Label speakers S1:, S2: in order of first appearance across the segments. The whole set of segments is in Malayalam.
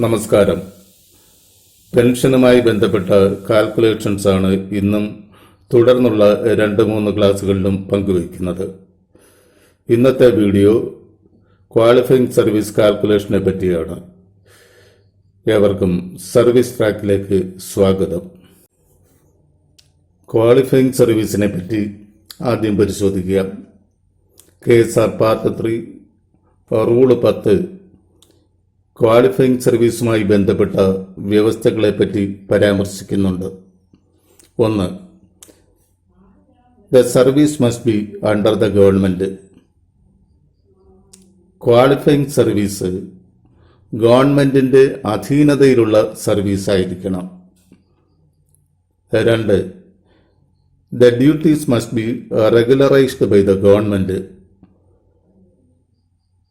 S1: നമസ്കാരം. പെൻഷനുമായി ബന്ധപ്പെട്ട കാൽക്കുലേഷൻസ് ആണ് ഇന്നും തുടർന്നുള്ള 2-3 ക്ലാസ്സുകളിലും പങ്കുവയ്ക്കുന്നത്. ഇന്നത്തെ വീഡിയോ ക്വാളിഫയിങ് സർവീസ് കാൽക്കുലേഷനെ പറ്റിയാണ്. ഏവർക്കും സർവീസ് ട്രാക്കിലേക്ക് സ്വാഗതം. ക്വാളിഫയിങ് സർവീസിനെ പറ്റി ആദ്യം പരിശോധിക്കാം. KSR പാർട്ട് 3 റൂള് 10 ക്വാളിഫയിങ് സർവീസുമായി ബന്ധപ്പെട്ട വ്യവസ്ഥകളെപ്പറ്റി പരാമർശിക്കുന്നുണ്ട്. 1. The service must be under the government. Qualifying service ഗവൺമെന്റിന്റെ അധീനതയിലുള്ള സർവീസ് ആയിരിക്കണം. 2. The duties must be regularised by the government.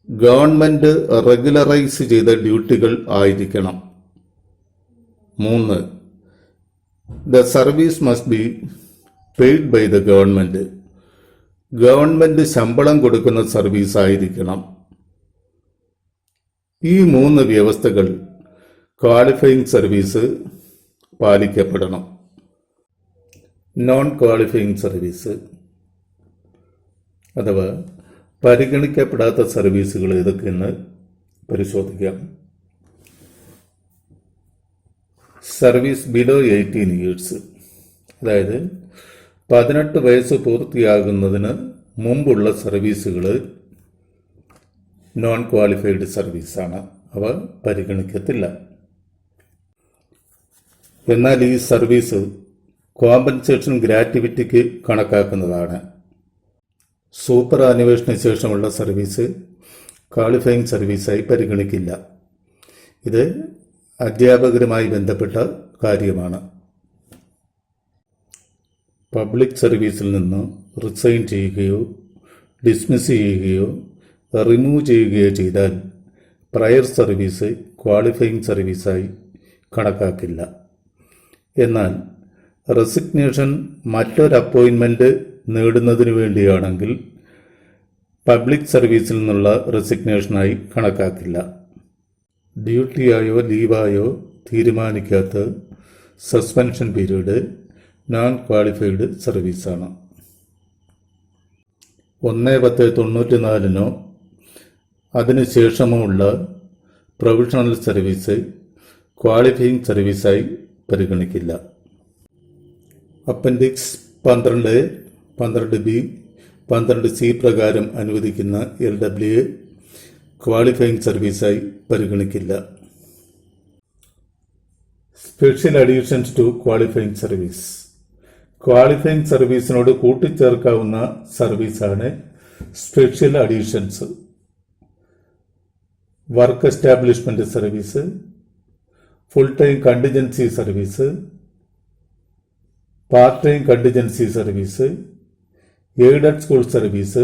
S1: Government regularise ചെയ്ത ഡ്യൂട്ടികൾ ആയിരിക്കണം. 3. The service must be paid by the government. Government ശമ്പളം കൊടുക്കുന്ന സർവീസ് ആയിരിക്കണം. ഈ 3 വ്യവസ്ഥകൾ ക്വാളിഫയിങ് സർവീസ് പാലിക്കപ്പെടണം. നോൺ ക്വാളിഫയിങ് സർവീസ് അഥവാ പരിഗണിക്കപ്പെടാത്ത സർവീസുകൾ ഏതൊക്കെയെന്ന് പരിശോധിക്കാം. സർവീസ് ബിലോ 18 ഇയേഴ്സ്, അതായത് 18 വയസ്സ് പൂർത്തിയാകുന്നതിന് മുമ്പുള്ള സർവീസുകൾ നോൺ ക്വാളിഫൈഡ് സർവീസാണ്. അവ പരിഗണിക്കത്തില്ല. എന്നാൽ ഈ സർവീസ് കോമ്പൻസേഷൻ ഗ്രാറ്റുവിറ്റിക്ക് കണക്കാക്കുന്നതാണ്. സൂപ്പർ ആനുവേഷന് ശേഷമുള്ള സർവീസ് ക്വാളിഫയിങ് സർവീസായി പരിഗണിക്കില്ല. ഇത് അധ്യാപകരുമായി ബന്ധപ്പെട്ട കാര്യമാണ്. പബ്ലിക് സർവീസിൽ നിന്ന് റിസൈൻ ചെയ്യുകയോ ഡിസ്മിസ് ചെയ്യുകയോ റിമൂവ് ചെയ്യുകയോ ചെയ്താൽ പ്രയർ സർവീസ് ക്വാളിഫയിങ് സർവീസായി കണക്കാക്കില്ല. എന്നാൽ റെസിഗ്നേഷൻ മറ്റൊരു അപ്പോയിൻമെന്റ് നേടുന്നതിനു വേണ്ടിയാണെങ്കിൽ പബ്ലിക് സർവീസിൽ നിന്നുള്ള റെസിഗ്നേഷനായി കണക്കാക്കില്ല. ഡ്യൂട്ടിയായോ ലീവായോ തീരുമാനിക്കാത്ത സസ്പെൻഷൻ പീരീഡ് നോൺ ക്വാളിഫൈഡ് സർവീസാണ്. 1/10/94 അതിനുശേഷമോ ഉള്ള പ്രൊവിഷണൽ സർവീസ് ക്വാളിഫയിങ് സർവീസായി പരിഗണിക്കില്ല. അപ്പൻഡിക്സ് 12, 12B, 12C പ്രകാരം അനുവദിക്കുന്ന LWA ക്വാളിഫയിങ് സർവീസായി പരിഗണിക്കില്ല. Special additions to qualifying service. Qualifying സർവീസിനോട് കൂട്ടിച്ചേർക്കാവുന്ന സർവീസാണ് special additions. Work establishment service, full time contingency service, part time contingency service, aided school service,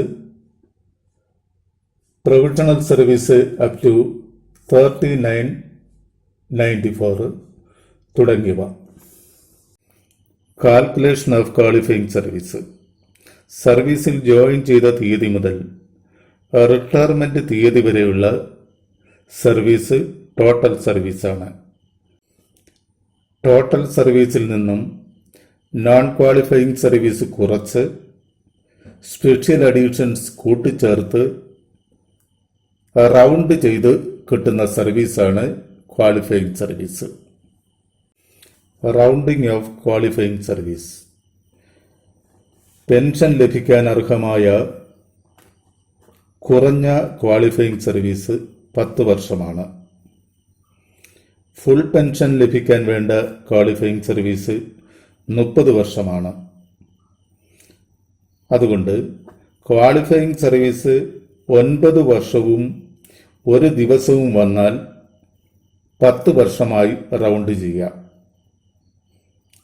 S1: provisional service up to 3994 തുടങ്ങിയവ. Calculation of qualifying service. സർവീസിൽ ജോയിൻ ചെയ്ത തീയതി മുതൽ റിട്ടയർമെന്റ് തീയതി വരെയുള്ള സർവീസ് ടോട്ടൽ സർവീസാണ്. ടോട്ടൽ സർവീസിൽ നിന്നും നോൺ ക്വാളിഫയിങ് സർവീസ് കുറച്ച് സ്പെഷ്യൽ അഡീഷൻസ് കൂട്ടിച്ചേർത്ത് റൗണ്ട് ചെയ്ത് കിട്ടുന്ന സർവീസാണ് qualifying service. Rounding of qualifying service. Pension ലഭിക്കാൻ അർഹമായ കുറഞ്ഞ ക്വാളിഫയിങ് സർവീസ് 10 വർഷമാണ്. ഫുൾ പെൻഷൻ ലഭിക്കാൻ വേണ്ട ക്വാളിഫയിങ് സർവീസ് 30 വർഷമാണ്. അതുകൊണ്ട് ക്വാളിഫയിങ് സർവീസ് 9 വർഷവും 1 ദിവസവും വന്നാൽ 10 വർഷമായി റൗണ്ട് ചെയ്യാം.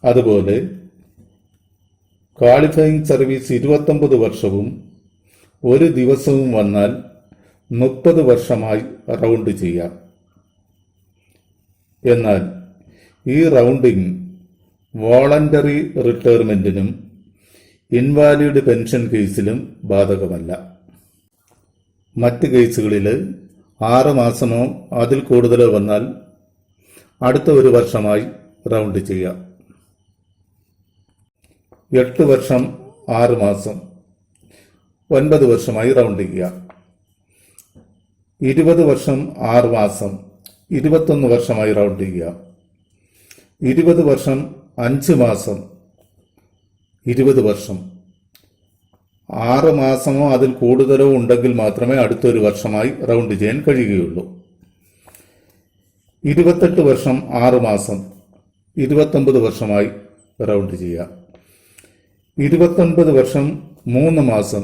S1: അതുപോലെ ക്വാളിഫയിങ് സർവീസ് 29 വർഷവും 1 ദിവസവും വന്നാൽ 30 വർഷമായി റൗണ്ട് ചെയ്യാം. എന്നാൽ ഈ റൗണ്ടിങ് വോളണ്ടറി റിട്ടയർമെന്റിനും ഇൻവാലിഡ് പെൻഷൻ കേസിലും ബാധകമല്ല. മറ്റ് കേസുകളിൽ 6 മാസമോ അതിൽ കൂടുതലോ വന്നാൽ അടുത്ത ഒരു വർഷമായി റൗണ്ട് ചെയ്യാം. 8 വർഷം 6 മാസം 9 വർഷമായി റൗണ്ട് ചെയ്യുക. 20 വർഷം 6 മാസം 21 വർഷമായി റൗണ്ട് ചെയ്യുക. 20 വർഷം 5 മാസം 20 വർഷം. 6 മാസമോ അതിൽ കൂടുതലോ ഉണ്ടെങ്കിൽ മാത്രമേ അടുത്തൊരു വർഷമായി റൗണ്ട് ചെയ്യാൻ കഴിയുകയുള്ളൂ. 28 വർഷം 6 മാസം 29 വർഷമായി റൗണ്ട് ചെയ്യുക. 29 വർഷം 3 മാസം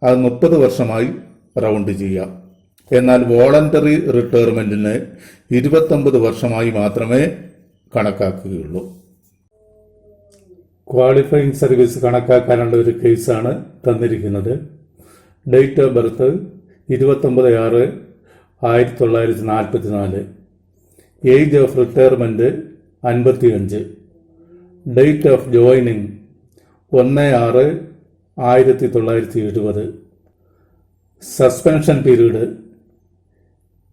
S1: അത് 30 വർഷമായി റൗണ്ട് ചെയ്യുക. എന്നാൽ വോളണ്ടറി റിട്ടയർമെന്റിന് 29 വർഷമായി മാത്രമേ കണക്കാക്കുകയുള്ളൂ. ക്വാളിഫയിങ് സർവീസ് കണക്കാക്കാനുള്ള ഒരു കേസാണ് തന്നിരിക്കുന്നത്. Date of birth 29/6/1944. Age of retirement 55. Date of joining 1/6/1970. Suspension period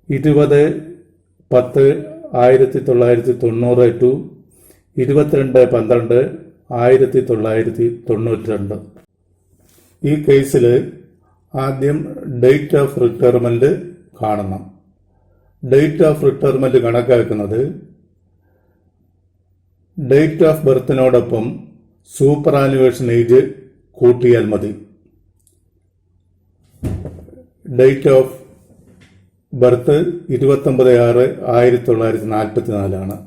S1: 20/10/1990 to 22/12/1992. ഈ കേസിൽ ആദ്യം ഡേറ്റ് ഓഫ് റിട്ടയർമെന്റ് കാണണം. ഡേറ്റ് ഓഫ് റിട്ടയർമെന്റ് കണക്കാക്കുന്നത് ഡേറ്റ് ഓഫ് ബർത്തിനോടൊപ്പം സൂപ്പർ ആനുവേഷൻ ഏജ് കൂട്ടിയാൽ മതി. ഡേറ്റ് ഓഫ് ബർത്ത് 29/6/1944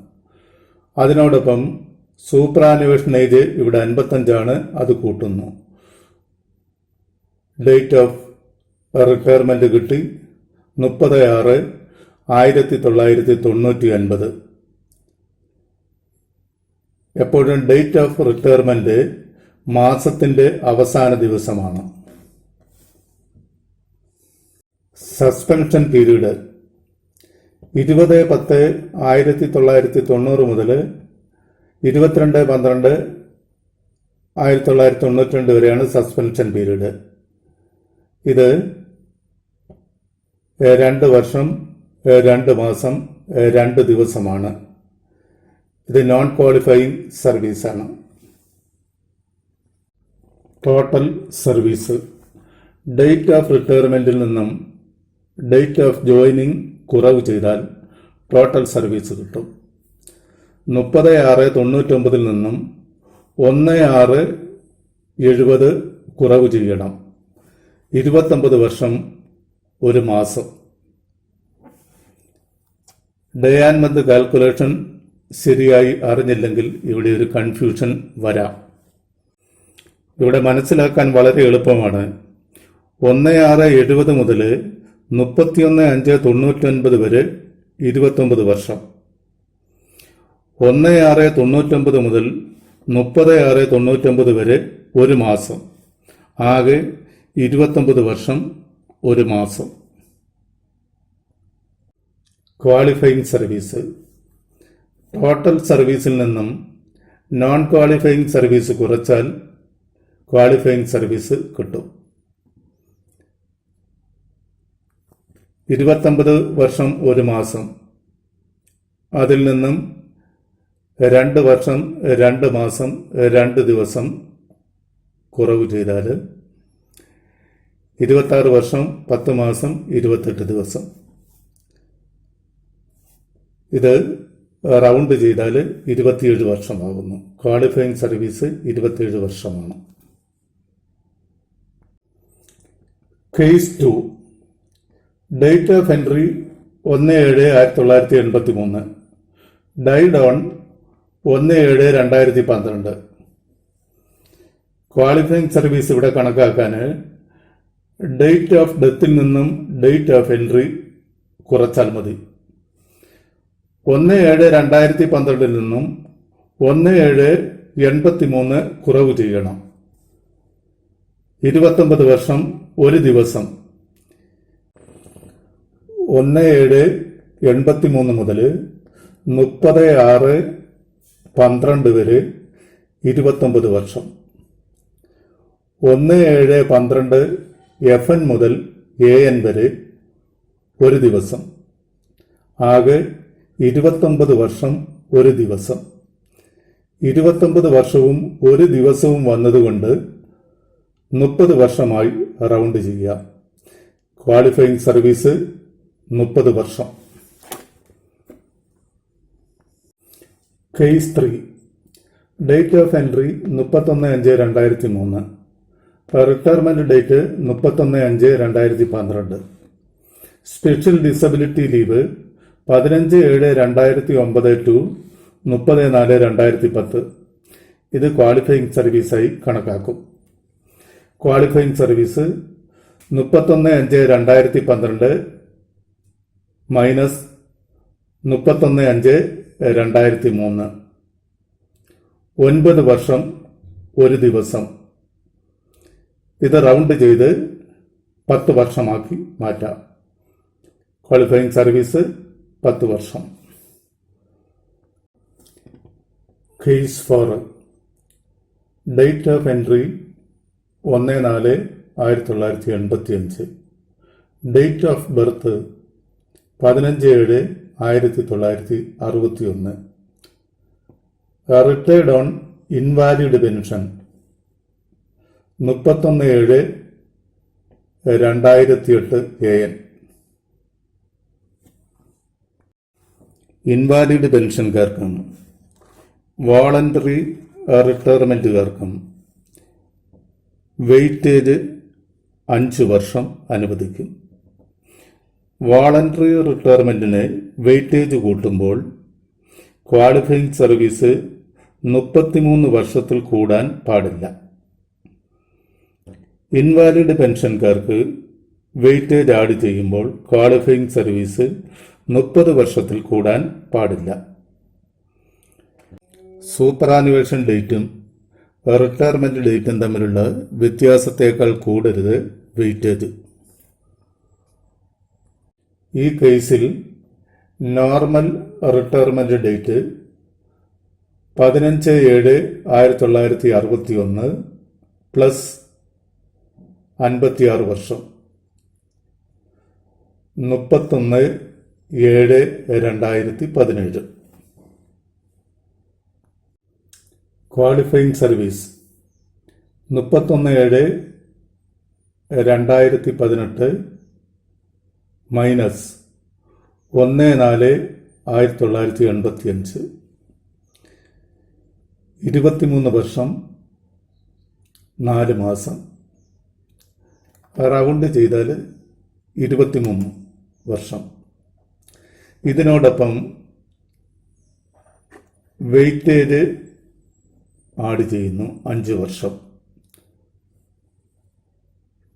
S1: അതിനോടൊപ്പം സൂപ്പർ ആനുവേഷൻ ഏജ് ഇവിടെ 55 അത് കൂട്ടുന്നു. ഡേറ്റ് ഓഫ് റിട്ടയർമെന്റ് കിട്ടി 30/6/1999. എപ്പോഴും ഡേറ്റ് ഓഫ് റിട്ടയർമെന്റ് മാസത്തിന്റെ അവസാന ദിവസമാണ്. സസ്പെൻഷൻ പീരീഡ് 20/10/1990 മുതൽ 22/12/1992 വരെയാണ് സസ്പെൻഷൻ പീരീഡ്. ഇത് 2 വർഷം 2 മാസം 2 ദിവസമാണ്. ഇത് നോൺ ക്വാളിഫയിങ് സർവീസാണ്. ടോട്ടൽ സർവീസ് ഡേറ്റ് ഓഫ് റിട്ടയർമെന്റിൽ നിന്നും ഡേറ്റ് ഓഫ് ജോയിനിങ് കുറവ് ചെയ്താൽ ടോട്ടൽ സർവീസ് കിട്ടും. 30/6/99 നിന്നും 1/6/70 കുറവ് ചെയ്യണം. 29 വർഷം 1 മാസം. ഡേ ആൻഡ് മന്ത് കാൽക്കുലേഷൻ ശരിയായി അറിഞ്ഞില്ലെങ്കിൽ ഇവിടെ ഒരു കൺഫ്യൂഷൻ വരാം. ഇവിടെ മനസ്സിലാക്കാൻ വളരെ എളുപ്പമാണ്. 1/6/70 മുതൽ 31/5/99 വരെ 29 വർഷം. 1/6/99 മുതൽ 30/6/99 വരെ 1 മാസം. ആകെ 29 വർഷം 1 മാസം. ക്വാളിഫയിങ് സർവീസ് ടോട്ടൽ സർവീസിൽ നിന്നും നോൺ ക്വാളിഫയിങ് സർവീസ് കുറച്ചാൽ ക്വാളിഫയിങ് സർവീസ് കിട്ടും. 29 വർഷം 1 മാസം അതിൽ നിന്നും 2 വർഷം 2 മാസം 2 ദിവസം കുറവ് ചെയ്താൽ 26 വർഷം 10 മാസം 28 ദിവസം. ഇത് റൗണ്ട് ചെയ്താൽ 27 വർഷമാകുന്നു. ക്വാളിഫയിങ് സർവീസ് 27 വർഷമാണ്. Case 2 date of entry 1/7/1983. Died on 1/7/2012. Qualifying service ഇവിടെ കണക്കാക്കാൻ ഡേറ്റ് ഓഫ് ഡെത്തിൽ നിന്നും ഡേറ്റ് ഓഫ് എൻട്രി കുറച്ചാൽ മതി. 1/7/2012 നിന്നും 1/7/83 കുറവ് ചെയ്യണം. 29 വർഷം 1 ദിവസം. 1/7/83 മുതൽ 30/6/12 വരെ 29 വർഷം. 1/7/12 FN മുതൽ AN വരെ 1 ദിവസം. ആകെ 29 വർഷം 1 ദിവസം. 29 വർഷവും 1 ദിവസവും വന്നതുകൊണ്ട് 30 വർഷമായി റൗണ്ട് ചെയ്യുക. ക്വാളിഫയിങ് സർവീസ് 30 വർഷം. Case 3. Date of entry 31/5/2003. Retirement date 31/5/2012. Special disability leave 15/7/2009 to 30/4/2010. ഇത് ക്വാളിഫയിങ് സർവീസായി കണക്കാക്കും. Qualifying service 31/5/2012 minus 31/5/2003. 9 വർഷം 1 ദിവസം. ഇത് റൗണ്ട് ചെയ്ത് 10 വർഷമാക്കി മാറ്റാം. ക്വാളിഫയിങ് സർവീസ് 10 വർഷം. Case 4. Date of entry 1/4/1985. Date of birth 15/7/1961. Retired on invalid pension 31/7/2008 AN. Invalid പെൻഷൻകാർക്കും വോളണ്ടറി റിട്ടയർമെന്റുകാർക്കും വെയിറ്റേജ് 5 വർഷം അനുവദിക്കും. വോളണ്ടറി റിട്ടയർമെന്റിന് വെയിറ്റേജ് കൂട്ടുമ്പോൾ ക്വാളിഫയിങ് സർവീസ് 33 വർഷത്തിൽ കൂടാൻ പാടില്ല. ഇൻവാലിഡ് പെൻഷൻകാർക്ക് വെയിറ്റേജ് ആഡ് ചെയ്യുമ്പോൾ ക്വാളിഫയിങ് സർവീസ് 30 വർഷത്തിൽ കൂടാൻ പാടില്ല. സൂപ്പറാനുവേഷൻ ഡേറ്റും റിട്ടയർമെന്റ് ഡേറ്റും തമ്മിലുള്ള വ്യത്യാസത്തേക്കാൾ കൂടരുത് വെയിറ്റേജ്. ഈ കേസിൽ നോർമൽ റിട്ടയർമെന്റ് ഡേറ്റ് 15/7/1961 പ്ലസ് 56 വർഷം 31/7/2017. Qualifying service 31/7/2018 minus 1/4/1985. 23 വർഷം 4 മാസം. റൗണ്ട് ചെയ്താൽ 23 വർഷം. ഇതിനോടൊപ്പം വെയിറ്റേജ് ആഡ് ചെയ്യുന്നു 5 വർഷം.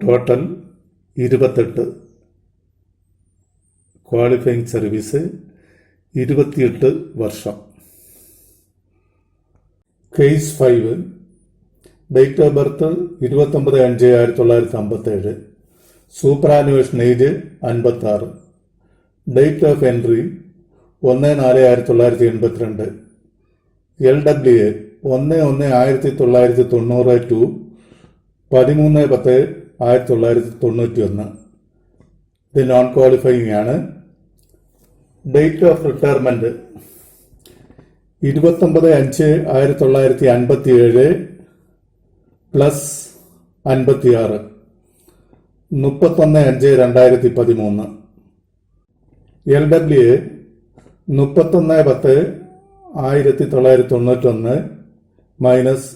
S1: ടോട്ടൽ 28. ക്വാളിഫയിങ് സർവീസ് 28 വർഷം. Case 5. Date of birth 29/5/1957. Superannuation age 56. Date of entry 1/4/1982. LWA 1/1/1990 to 13/10/1991. ഇത് നോൺ ക്വാളിഫയിങ് ആണ്. Date of retirement 29/5/1957 plus 56 31/5/2013. LWA 31/10/1991 minus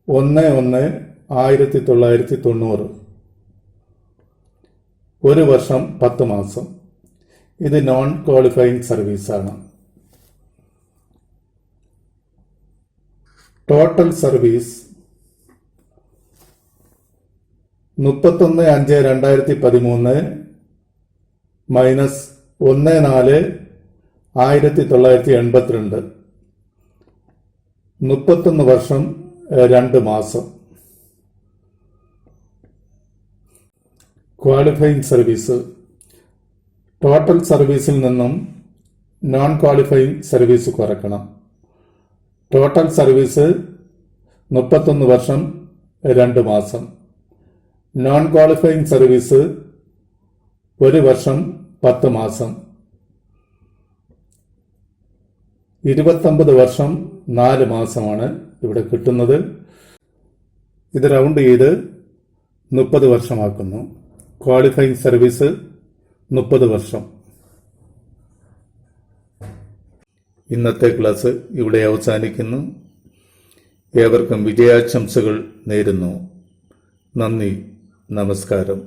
S1: 1/1/1990. 1 വർഷം 10 മാസം. ഇത് നോൺ ക്വാളിഫയിങ് സർവീസാണ്. Total service 31/5/2013 minus 1/4/1982. 31 വർഷം 2 മാസം. ക്വാളിഫയിങ് സർവീസ് ടോട്ടൽ സർവീസിൽ നിന്നും നോൺ ക്വാളിഫയിങ് സർവീസ് കുറയ്ക്കണം. ടോട്ടൽ സർവീസ് 31 വർഷം 2 മാസം. നോൺ ക്വാളിഫയിങ് സർവീസ് 1 വർഷം 10 മാസം. 29 വർഷം 4 മാസമാണ് ഇവിടെ കിട്ടുന്നത്. ഇത് റൗണ്ട് ചെയ്ത് 30 വർഷമാക്കുന്നു. ക്വാളിഫയിങ് സർവീസ് 30 വർഷം. ഇന്നത്തെ ക്ലാസ് ഇവിടെ അവസാനിക്കുന്നു. ഏവർക്കും വിജയാശംസകൾ നേരുന്നു. നന്ദി, നമസ്കാരം.